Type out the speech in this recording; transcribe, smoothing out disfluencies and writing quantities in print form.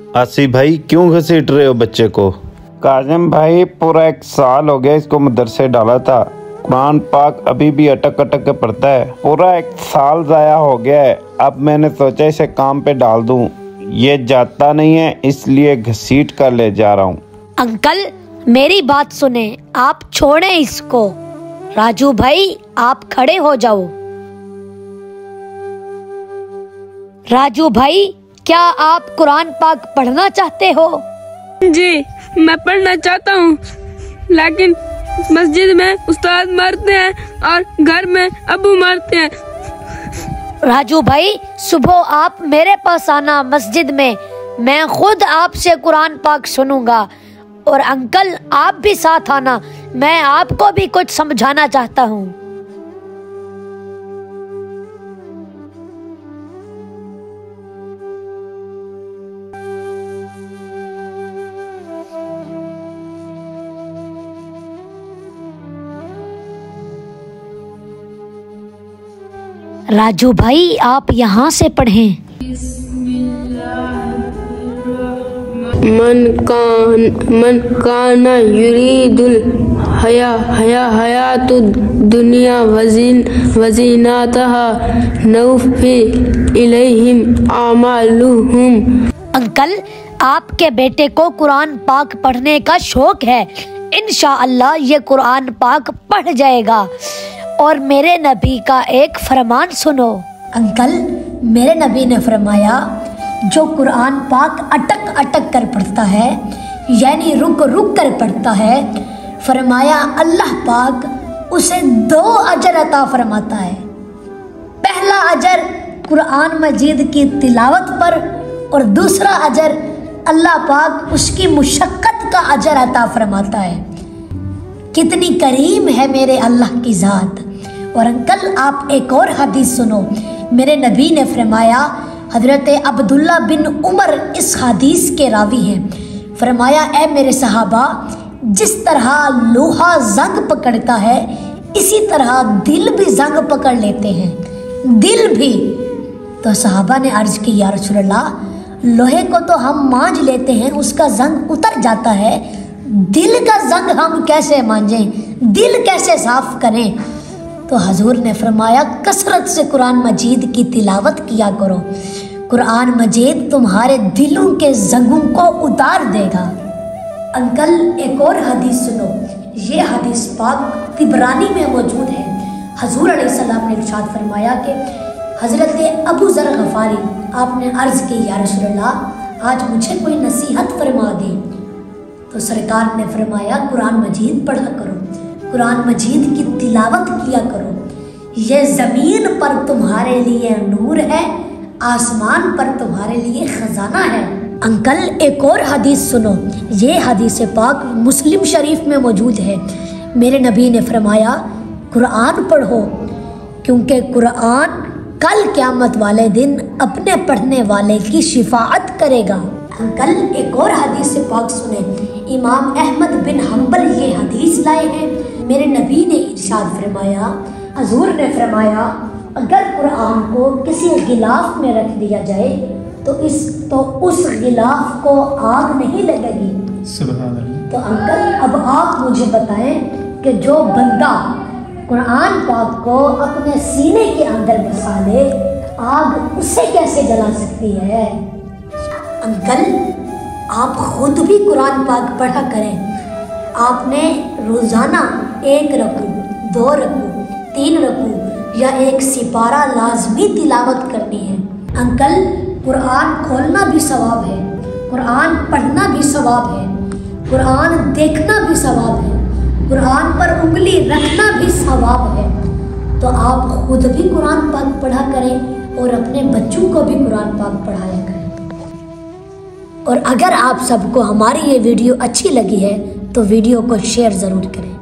आसी भाई क्यों घसीट रहे हो बच्चे को? काजिम भाई पूरा 1 साल हो गया इसको मदरसे डाला था, कुरान पाक अभी भी अटक अटक के पढ़ता है। पूरा 1 साल ज़ाया हो गया है। अब मैंने सोचा इसे काम पे डाल दूं, ये जाता नहीं है इसलिए घसीट कर ले जा रहा हूँ। अंकल मेरी बात सुने, आप छोड़ें इसको। राजू भाई आप खड़े हो जाओ। राजू भाई क्या आप कुरान पाक पढ़ना चाहते हो? जी मैं पढ़ना चाहता हूँ, लेकिन मस्जिद में उस्ताद मारते हैं और घर में अबू मारते हैं। राजू भाई सुबह आप मेरे पास आना मस्जिद में, मैं खुद आपसे कुरान पाक सुनूंगा। और अंकल आप भी साथ आना, मैं आपको भी कुछ समझाना चाहता हूँ। राजू भाई आप यहाँ से पढ़ें। मन काना युरीदुल हयातुद दुनिया वजीनातहा नौफी इलैहिम आमालुहुम। अंकल आपके बेटे को कुरान पाक पढ़ने का शौक है, इंशाअल्लाह ये कुरान पाक पढ़ जाएगा। और मेरे नबी का एक फरमान सुनो। अंकल मेरे नबी ने फरमाया जो कुरान पाक अटक अटक कर पढ़ता है, यानी रुक रुक कर पढ़ता है, फरमाया अल्लाह पाक उसे 2 अजर अता फरमाता है। पहला अजर कुरान मजीद की तिलावत पर और दूसरा अजर अल्लाह पाक उसकी मुशक्कत का अजर अता फरमाता है। कितनी करीम है मेरे अल्लाह की ज़ात। और अंकल आप एक और हदीस सुनो। मेरे नबी ने फरमाया, हज़रत अब्दुल्ला बिन उमर इस हदीस के रावी हैं, फरमाया ए मेरे सहाबा, जिस तरह लोहा जंग पकड़ता है इसी तरह दिल भी जंग पकड़ लेते हैं। दिल भी। तो सहाबा ने अर्ज की या रसूलल्लाह, लोहे को तो हम मांझ लेते हैं, उसका जंग उतर जाता है, दिल का जंग हम कैसे मांझें, दिल कैसे साफ करें? तो हजूर ने फरमाया कसरत से कुरान मजीद की तिलावत किया करो, कुरान मजीद तुम्हारे दिलों के जंगों को उतार देगा। अंकल एक और हदीस सुनो, ये हदीस पाक तिबरानी में मौजूद है। हजूर अलैहिस्सलाम ने इरशाद फरमाया कि हज़रत अबू ज़र गफ़ारी आपने अर्ज़ की या रसूलल्लाह आज मुझे कोई नसीहत फरमा दे। तो सरकार ने फरमाया कुरान मजीद पढ़ा करो, कुरान मजीद की तिलावत किया करो। ये ज़मीन पर तुम्हारे लिए नूर है, आसमान पर तुम्हारे लिए ख़जाना है। अंकल एक और हदीस सुनो, ये हदीस पाक मुस्लिम शरीफ में मौजूद है। मेरे नबी ने फरमाया कुरान पढ़ो, क्योंकि कुरान कल क़यामत वाले दिन अपने पढ़ने वाले की शिफाअत करेगा। अंकल एक और हदीस पाक सुने, इमाम अहमद बिन हम्बल ये हदीस लाए हैं। मेरे नबी ने इरशाद फरमाया, हजूर ने फरमाया अगर कुरान को किसी गिलाफ में रख दिया जाए तो उस गिलाफ को आग नहीं लगेगी। सुभान अल्लाह। तो अंकल अब आप मुझे बताएं कि जो बंदा कुरान पाक को अपने सीने के अंदर बसा ले, आग उससे कैसे जला सकती है? अंकल आप खुद भी कुरान पाक पढ़ा करें। आपने रोज़ाना 1 रकू, 2 रकू, 3 रकू या 1 सिपारा लाजमी तिलावत करनी है। अंकल कुरान खोलना भी सवाब है, कुरान पढ़ना भी सवाब है, कुरान देखना भी सवाब है, कुरान पर उंगली रखना भी सवाब है। तो आप खुद भी कुरान पाक पढ़ा करें और अपने बच्चों को भी कुरान पाक पढ़ाया करें। और अगर आप सबको हमारी ये वीडियो अच्छी लगी है तो वीडियो को शेयर ज़रूर करें।